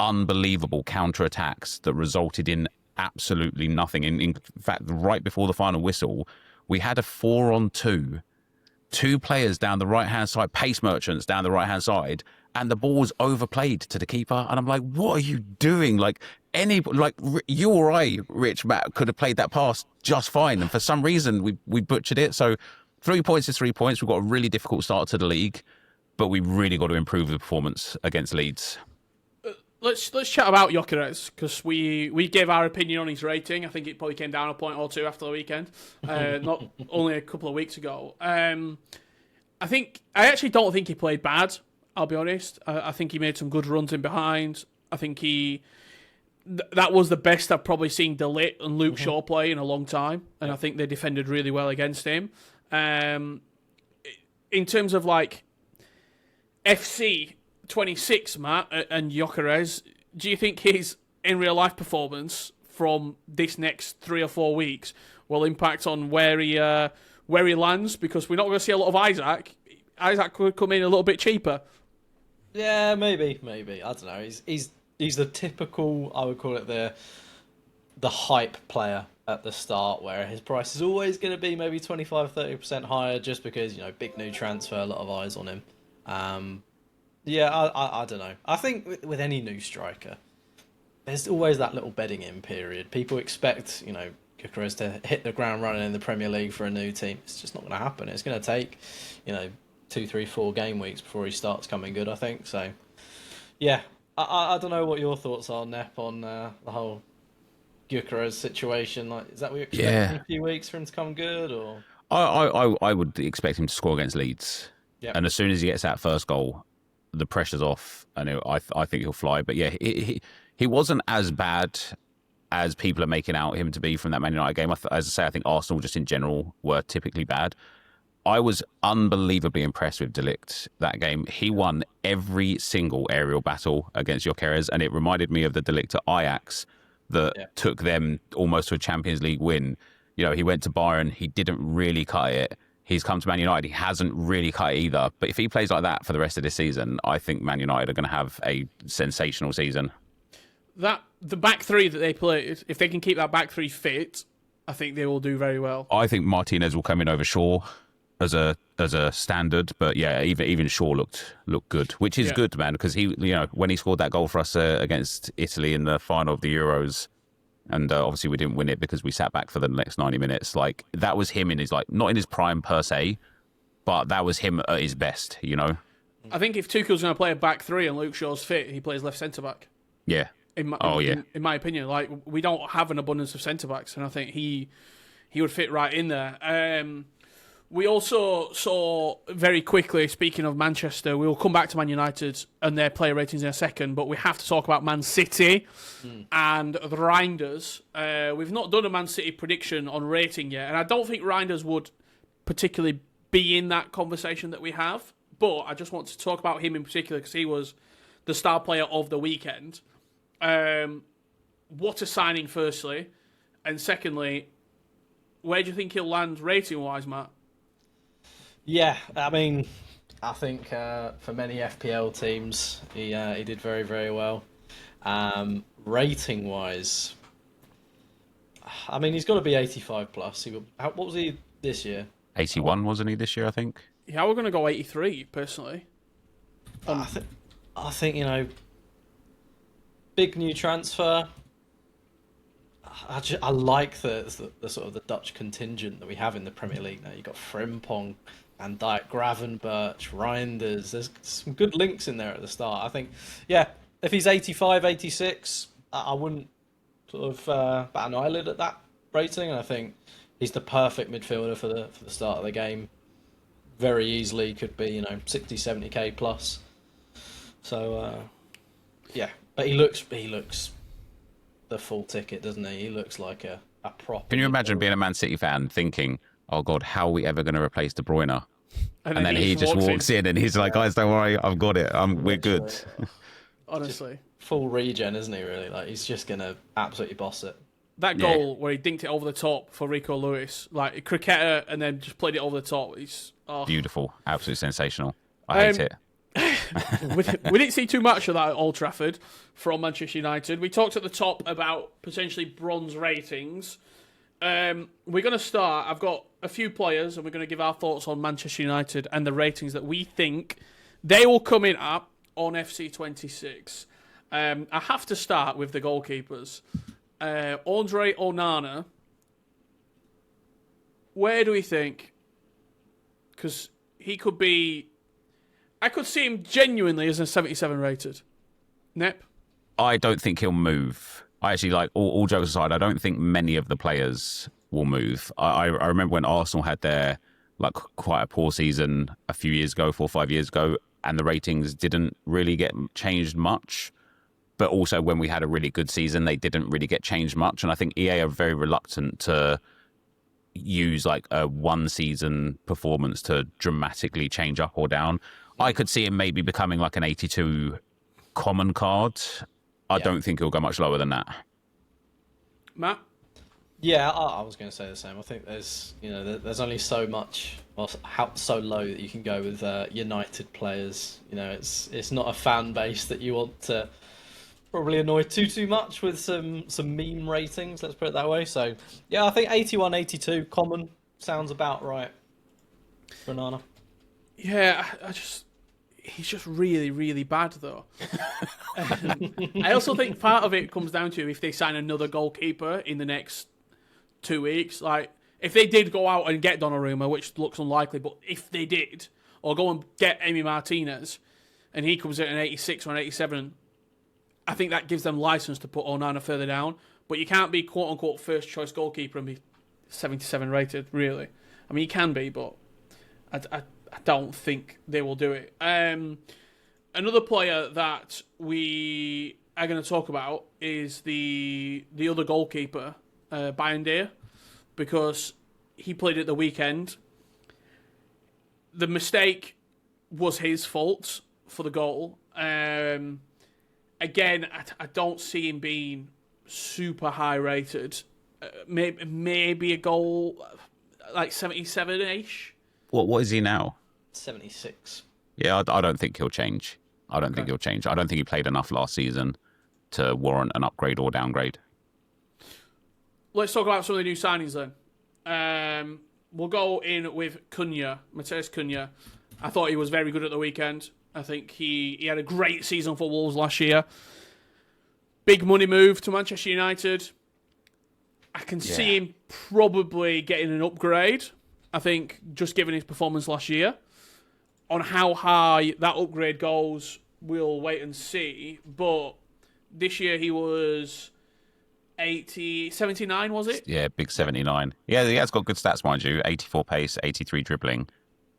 unbelievable counter-attacks that resulted in absolutely nothing. In fact, right before the final whistle, we had a 4-on-2, two players down the right-hand side, pace merchants down the right-hand side, and the ball was overplayed to the keeper. And I'm like, what are you doing? Like, you or I, Rich, Matt, could have played that pass just fine. And for some reason, we butchered it. So 3 points is 3 points. We've got a really difficult start to the league, but we really got to improve the performance against Leeds. Let's chat about Gyökeres, because we gave our opinion on his rating. I think it probably came down a point or two after the weekend, not only a couple of weeks ago. I actually don't think he played bad, I'll be honest. I think he made some good runs in behind. I think that was the best I've probably seen De Ligt and Luke Shaw play in a long time, and I think they defended really well against him. In terms of like FC 26, Matt, and Gyökeres, do you think his in real life performance from this next 3 or 4 weeks will impact on where he lands? Because we're not going to see a lot of Isaac. Isaac could come in a little bit cheaper. Yeah, maybe. I don't know. He's the typical, I would call it the hype player at the start, where his price is always going to be maybe 25-30% higher, just because, big new transfer, a lot of eyes on him. Yeah, I don't know. I think with any new striker, there's always that little bedding in period. People expect, Gyökeres to hit the ground running in the Premier League for a new team. It's just not going to happen. It's going to take, 2, 3, 4 game weeks before he starts coming good, I think. So, yeah, I don't know what your thoughts are, Nep, on the whole Gyökeres situation. Like, is that what you expect in a few weeks for him to come good, or? I would expect him to score against Leeds. Yep. And as soon as he gets that first goal, the pressure's off, and I think he'll fly. But yeah, he wasn't as bad as people are making out him to be from that Man United game. As I say, I think Arsenal just in general were typically bad. I was unbelievably impressed with De Ligt that game. He won every single aerial battle against Gyökeres, and it reminded me of the De Ligt at Ajax that took them almost to a Champions League win. He went to Bayern, he didn't really cut it. He's come to Man United. He hasn't really cut it either. But if he plays like that for the rest of this season, I think Man United are going to have a sensational season. The back three that they played, if they can keep that back three fit, I think they will do very well. I think Martinez will come in over Shaw as a standard. But yeah, even Shaw looked good, which is good, man, because he, when he scored that goal for us against Italy in the final of the Euros. And obviously we didn't win it because we sat back for the next 90 minutes. Like, that was him in his, not in his prime per se, but that was him at his best, I think if Tuchel's going to play a back three and Luke Shaw's fit, he plays left centre-back. Yeah. In my opinion. Like, we don't have an abundance of centre-backs, and I think he would fit right in there. We also saw very quickly, speaking of Manchester, we will come back to Man United and their player ratings in a second, but we have to talk about Man City and the Reinders. We've not done a Man City prediction on rating yet, and I don't think Reinders would particularly be in that conversation that we have, but I just want to talk about him in particular because he was the star player of the weekend. What a signing, firstly, and secondly, where do you think he'll land rating-wise, Matt? Yeah, I mean, I think for many FPL teams, he did very, very well. Rating-wise, I mean, he's got to be 85 plus. What was he this year? 81, wasn't he, this year, I think? Yeah, we're going to go 83, personally. I think, big new transfer. I like the sort of the Dutch contingent that we have in the Premier League now. You've got Frimpong, Van Dijk, Gravenberch, Reinders. There's some good links in there at the start. I think, if he's 85, 86, I wouldn't sort of bat an eyelid at that rating. And I think he's the perfect midfielder for the start of the game. Very easily could be, 60, 70k plus. So, but he looks the full ticket, doesn't he? He looks like a proper. Can you imagine being a Man City fan thinking, oh God, how are we ever going to replace De Bruyne? And then he just walks in and he's like, guys, don't worry, I've got it. We're good. Honestly. Just full regen, isn't he, really? Like, he's just going to absolutely boss it. That goal where he dinked it over the top for Rico Lewis, like a cricketer, and then just played it over the top. It's beautiful. Absolutely sensational. I hate it. We didn't see too much of that at Old Trafford from Manchester United. We talked at the top about potentially bronze ratings. We're going to start. I've got a few players, and we're going to give our thoughts on Manchester United and the ratings that we think they will come in at on FC26. I have to start with the goalkeepers. Andre Onana. Where do we think? Because he could be... I could see him genuinely as a 77 rated. Nep? I don't think he'll move. I actually, like, all jokes aside, I don't think many of the players will move. I remember when Arsenal had their, like, quite a poor season a few years ago, 4 or 5 years ago, and the ratings didn't really get changed much. But also when we had a really good season, they didn't really get changed much. And I think EA are very reluctant to use, like, a one-season performance to dramatically change up or down. I could see him maybe becoming, like, an 82 common card. I don't think he'll go much lower than that. Matt? Yeah, I was going to say the same. I think there's only so much, or so low that you can go with United players. It's not a fan base that you want to probably annoy too much with some meme ratings. Let's put it that way. So yeah, I think 81, 82 common sounds about right for Onana. Yeah, he's just really, really bad, though. I also think part of it comes down to if they sign another goalkeeper in the next 2 weeks. Like, if they did go out and get Donnarumma, which looks unlikely, but if they did, or go and get Emi Martinez, and he comes in at an 86 or an 87, I think that gives them license to put Onana further down. But you can't be quote-unquote first-choice goalkeeper and be 77 rated, really. I mean, you can be, but I don't think they will do it. Another player that we are going to talk about is the other goalkeeper, Bayern, because he played at the weekend. The mistake was his fault for the goal. Again, I don't see him being super high rated. Maybe a goal like 77-ish. What is he now? 76. Yeah, I don't think he'll change. I don't think he'll change. I don't think he played enough last season to warrant an upgrade or downgrade. Let's talk about some of the new signings then. We'll go in with Cunha, Matheus Cunha. I thought he was very good at the weekend. I think he had a great season for Wolves last year. Big money move to Manchester United. I can see him probably getting an upgrade. I think just given his performance last year. On how high that upgrade goes, we'll wait and see. But this year he was 79, was it? Yeah, big 79. Yeah, he has got good stats, mind you. 84 pace, 83 dribbling,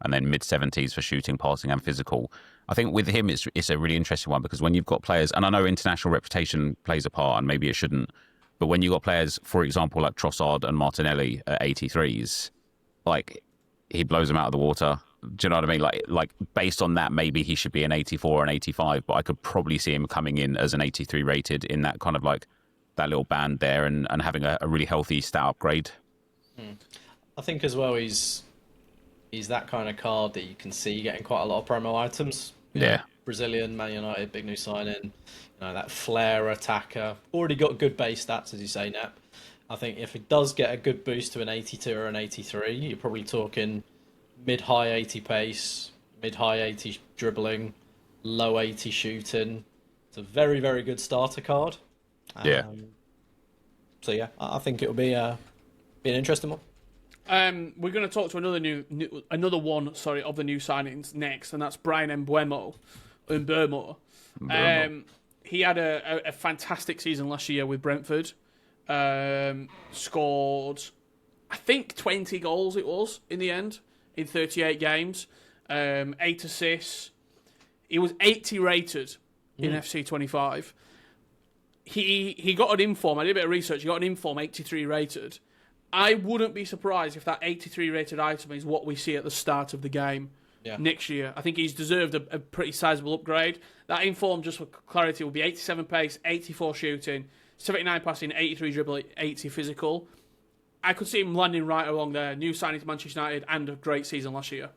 and then mid-70s for shooting, passing, and physical. I think with him, it's a really interesting one because when you've got players, and I know international reputation plays a part, and maybe it shouldn't, but when you've got players, for example, like Trossard and Martinelli at 83s, like, he blows them out of the water. Do you know what I mean? Like based on that, maybe he should be an 84 or an 85, but I could probably see him coming in as an 83 rated in that kind of like that little band there and having a really healthy stat upgrade. I think as well he's that kind of card that you can see getting quite a lot of promo items. Yeah. Brazilian, Man United, big new signing. That flair attacker. Already got good base stats, as you say, Nap. I think if it does get a good boost to an 82 or an 83, you're probably talking mid-high 80 pace, mid-high 80 dribbling, low 80 shooting. It's a very, very good starter card. Yeah. So yeah, I think it'll be an interesting one. We're going to talk to another one of the new signings next, and that's Brian Mbeumo. He had a fantastic season last year with Brentford. Scored, I think, 20 goals it was in the end in 38 games, 8 assists. He was 80 rated in FC25. He got an inform. I did a bit of research. He got an inform 83 rated. I wouldn't be surprised if that 83 rated item is what we see at the start of the game next year. I think he's deserved a pretty sizable upgrade. That inform, just for clarity, will be 87 pace, 84 shooting, 79 passing, 83 dribbling, 80 physical. I could see him landing right along there. New signing to Manchester United and a great season last year.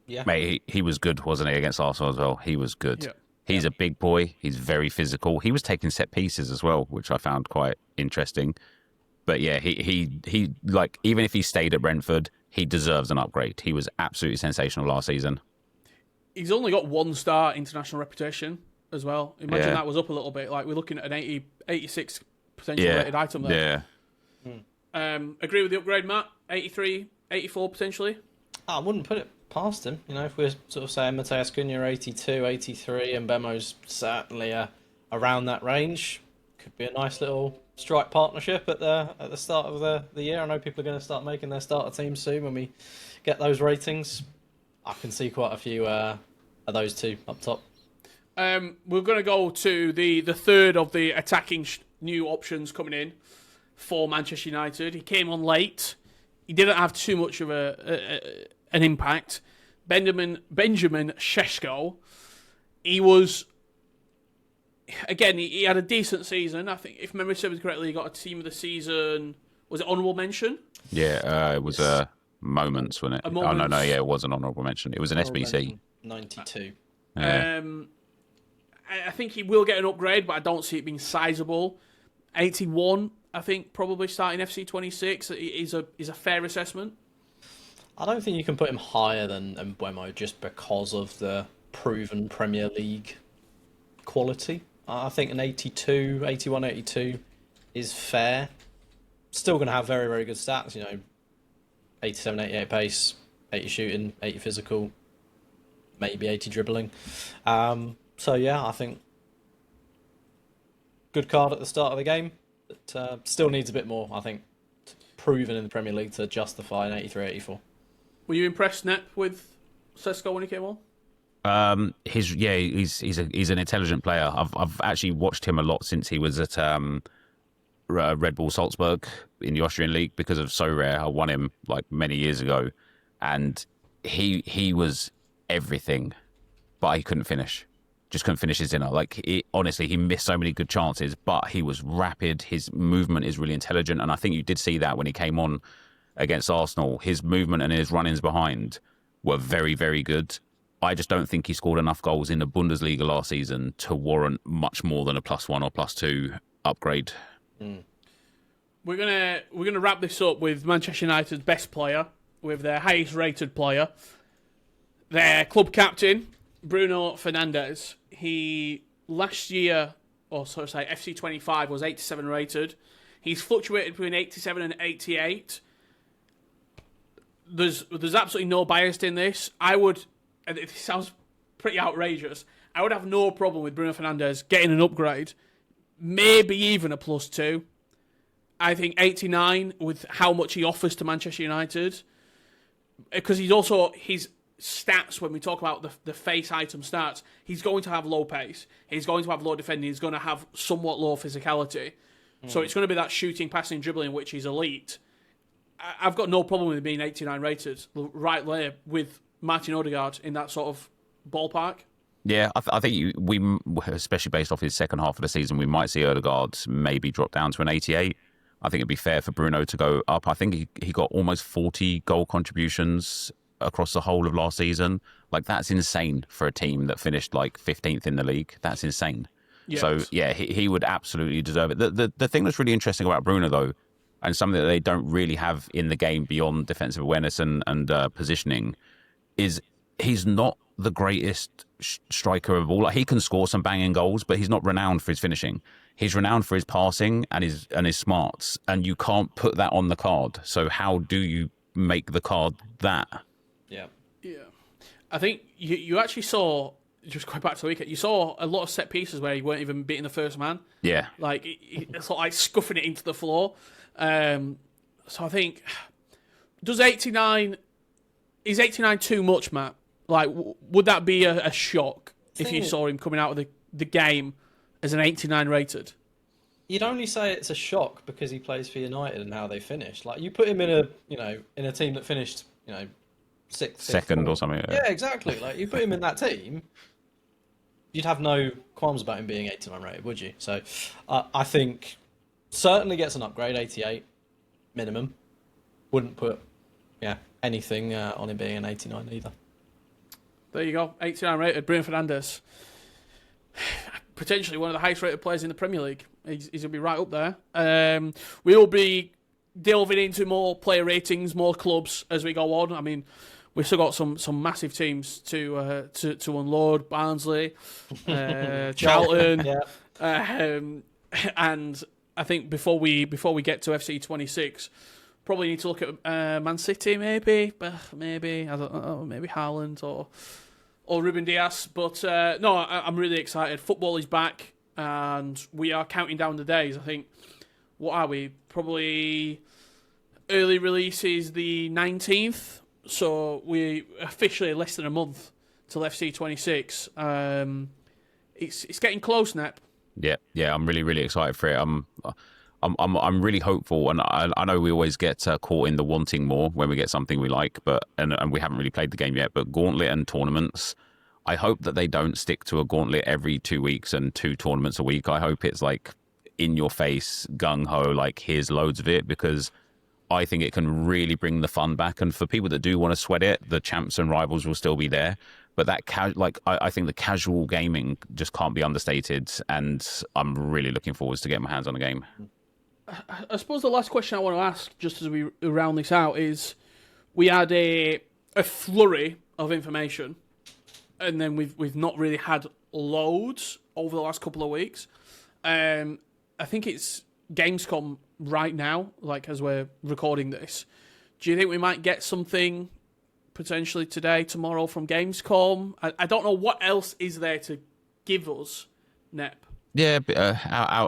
Yeah, Mate, he was good, wasn't he, against Arsenal as well? He was good. Yeah. He's a big boy. He's very physical. He was taking set pieces as well, which I found quite interesting. But yeah, he like, even if he stayed at Brentford, he deserves an upgrade. He was absolutely sensational last season. He's only got 1-star international reputation as well. Imagine that was up a little bit. Like, we're looking at an 86 potential rated item there. Yeah. Agree with the upgrade, Matt? 83, 84 potentially? I wouldn't put it past him. You know, if we're sort of saying Mateus Cunha 82, 83, and Bemo's certainly around that range, could be a nice little strike partnership at the start of the year. I know people are going to start making their starter teams soon when we get those ratings. I can see quite a few of those two up top. We're going to go to the third of the attacking new options coming in for Manchester United. He came on late. He didn't have too much of an impact. Benjamin Šeško. He was, again, he had a decent season. I think, if memory serves correctly, he got a team of the season. Was it honourable mention? Yeah, it was moments, wasn't it? Oh, no, yeah, it was an honourable mention. It was an SBC. 92. Yeah. I think he will get an upgrade, but I don't see it being sizable. 81, I think, probably starting FC 26 is a fair assessment. I don't think you can put him higher than Mbeumo just because of the proven Premier League quality. I think an 82, 81, 82 is fair. Still going to have very, very good stats, you know, 87, 88 pace, 80 shooting, 80 physical, maybe 80 dribbling. So yeah, I think good card at the start of the game, but still needs a bit more, I think, proven in the Premier League to justify an 83, 84. Were you impressed, Nep, with Šeško when he came on? He's an intelligent player. I've actually watched him a lot since he was at Red Bull Salzburg in the Austrian league because of So Rare. I won him like many years ago, and he was everything, but he couldn't finish. Just couldn't finish his dinner. Honestly, he missed so many good chances, but he was rapid. His movement is really intelligent, and I think you did see that when he came on against Arsenal. His movement and his run-ins behind were very, very good. I just don't think he scored enough goals in the Bundesliga last season to warrant much more than a +1 or +2 upgrade. We're gonna wrap this up with Manchester United's best player, with their highest rated player, their club captain, Bruno Fernandez. He last year, or so to say, FC 25 was 87 rated. He's fluctuated between 87 and 88. There's absolutely no bias in this. I would, and it sounds pretty outrageous, I would have no problem with Bruno Fernandes getting an upgrade, maybe even a +2. I think 89 with how much he offers to Manchester United, because he's also, his stats, when we talk about the face item stats, he's going to have low pace, he's going to have low defending, he's going to have somewhat low physicality. So it's going to be that shooting, passing, dribbling, which is elite. I've got no problem with him being 89 rated, right there with Martin Odegaard in that sort of ballpark. Yeah, I think we, especially based off his second half of the season, we might see Odegaard maybe drop down to an 88. I think it'd be fair for Bruno to go up. I think he got almost 40 goal contributions across the whole of last season. Like, that's insane for a team that finished like 15th in the league. That's insane. Yes. So yeah, he would absolutely deserve it. The thing that's really interesting about Bruno, though, and something that they don't really have in the game beyond defensive awareness and positioning, is he's not the greatest striker of all. Like, he can score some banging goals, but he's not renowned for his finishing. He's renowned for his passing and his smarts, and you can't put that on the card. So how do you make the card that? Yeah. I think you actually saw, just going back to the weekend, you saw a lot of set pieces where he weren't even beating the first man. Yeah. Like, it's like scuffing it into the floor. So I think, is 89 too much, Matt? Like, would that be a shock if you saw him coming out of the game as an 89 rated? You'd only say it's a shock because he plays for United and how they finished. Like, you put him in a team that finished, sixth, second or something. Yeah, exactly. Like, you put him in that team, you'd have no qualms about him being 89 rated, would you? So, I think certainly gets an upgrade, 88 minimum. Wouldn't put anything on him being an 89 either. There you go, 89 rated, Bruno Fernandes. potentially one of the highest rated players in the Premier League. He's going to be right up there. We'll be delving into more player ratings, more clubs as we go on. I mean, we've still got some massive teams to unload. Barnsley, Charlton, and I think before we get to FC 26, probably need to look at Man City, maybe I don't know, maybe Haaland or Ruben Dias. But no, I'm really excited. Football is back, and we are counting down the days. I think, what are we? Probably early release is the 19th, so we officially less than a month till FC 26. It's getting close, Nep. Yeah, I'm really, really excited for it. I'm really hopeful, and I know we always get caught in the wanting more when we get something we like, but and we haven't really played the game yet. But Gauntlet and tournaments, I hope that they don't stick to a Gauntlet every 2 weeks and 2 tournaments a week. I hope it's like in your face, gung ho, like here's loads of it, because I think it can really bring the fun back. And for people that do want to sweat it, the champs and rivals will still be there. But that I think the casual gaming just can't be understated, and I'm really looking forward to getting my hands on the game. I suppose the last question I want to ask, just as we round this out, is we had a flurry of information, and then we've not really had loads over the last couple of weeks. I think it's Gamescom right now, like as we're recording this. Do you think we might get something potentially today, tomorrow from Gamescom? I don't know what else is there to give us, Nep. Yeah,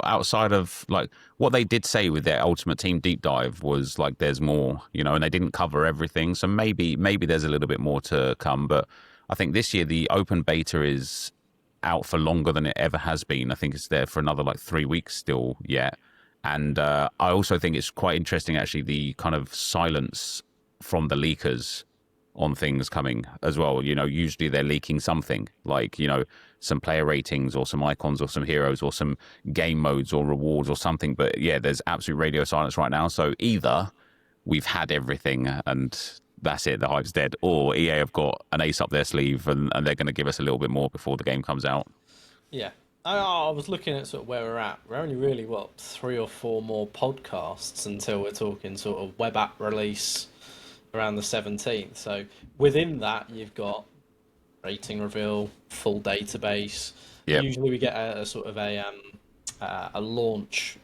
outside of like what they did say with their Ultimate Team deep dive was like there's more, and they didn't cover everything. So maybe there's a little bit more to come. But I think this year the open beta is out for longer than it ever has been. I think it's there for another like 3 weeks still yet. And I also think it's quite interesting actually the kind of silence from the leakers on things coming as well. Usually they're leaking something like, some player ratings or some icons or some heroes or some game modes or rewards or something. But yeah, there's absolute radio silence right now. So either we've had everything and that's it, the hype's dead, or EA have got an ace up their sleeve and they're going to give us a little bit more before the game comes out. Yeah. I was looking at sort of where we're at. We're only really, 3 or 4 more podcasts until we're talking sort of web app release around the 17th. So within that, you've got rating reveal, full database. Yep. Usually we get a sort of a launch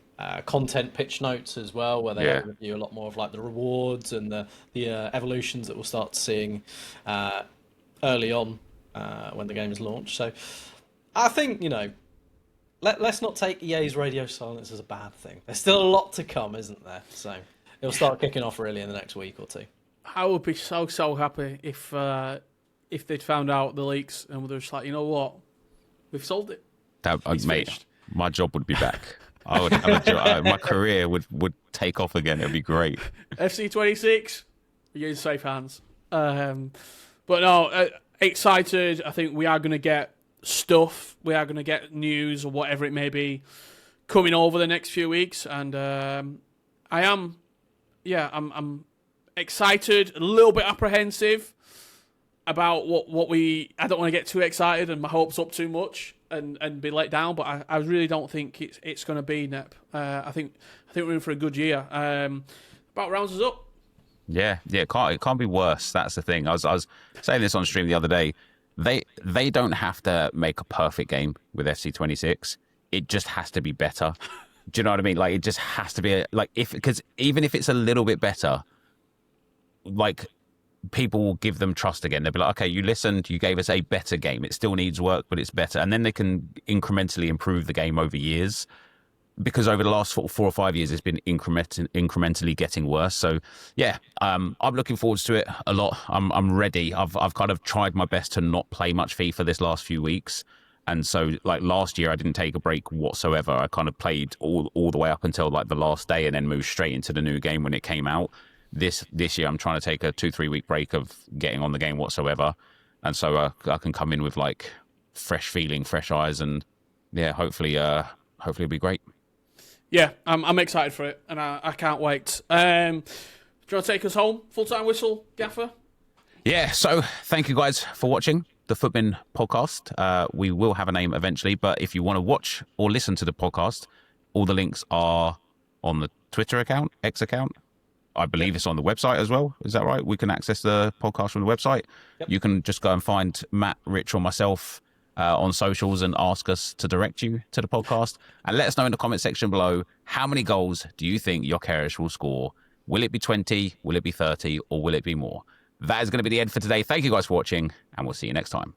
content pitch notes as well, where they review a lot more of like the rewards and the evolutions that we'll start seeing early on when the game is launched. So I think, let's not take EA's radio silence as a bad thing. There's still a lot to come, isn't there? So it'll start kicking off really in the next week or 2. I would be so happy if they'd found out the leaks and they're just like, you know what, we've solved it. Mate, finished. My job would be back. I would have a job. My career would take off again. It'd be great. FC 26, you're in safe hands. But no, excited. I think we are going to get stuff. We are going to get news or whatever it may be coming over the next few weeks, and I'm excited, a little bit apprehensive about what we. I don't want to get too excited and my hopes up too much and be let down, but I really don't think it's going to be, Nep. I think we're in for a good year. About rounds us up. Yeah, it can't be worse. That's the thing. I was saying this on stream the other day. They don't have to make a perfect game with FC 26. It just has to be better. Do you know what I mean? Like it just has to be because even if it's a little bit better, like people will give them trust again. They'll be like, okay, you listened, you gave us a better game. It still needs work, but it's better. And then they can incrementally improve the game over years. Because over the last 4 or 5 years, it's been incrementally getting worse. So, yeah, I'm looking forward to it a lot. I'm ready. I've kind of tried my best to not play much FIFA this last few weeks. And so, like last year, I didn't take a break whatsoever. I kind of played all the way up until like the last day and then moved straight into the new game when it came out. This year, I'm trying to take a 2-3 week break of getting on the game whatsoever. And so I can come in with like fresh feeling, fresh eyes. And yeah, hopefully it'll be great. Yeah, I'm excited for it, and I can't wait. Do you want to take us home? Full-time whistle, Gaffer? Yeah, so thank you guys for watching. the FUTBIN podcast. We will have a name eventually, but if you want to watch or listen to the podcast, all the links are on the Twitter account, X account. I believe it's on the website as well. Is that right? We can access the podcast from the website. Yep. You can just go and find Matt, Rich, or myself on socials and ask us to direct you to the podcast. And let us know in the comment section below, how many goals do you think Gyökeres will score? Will it be 20? Will it be 30? Or will it be more? That is going to be the end for today. Thank you guys for watching, and we'll see you next time.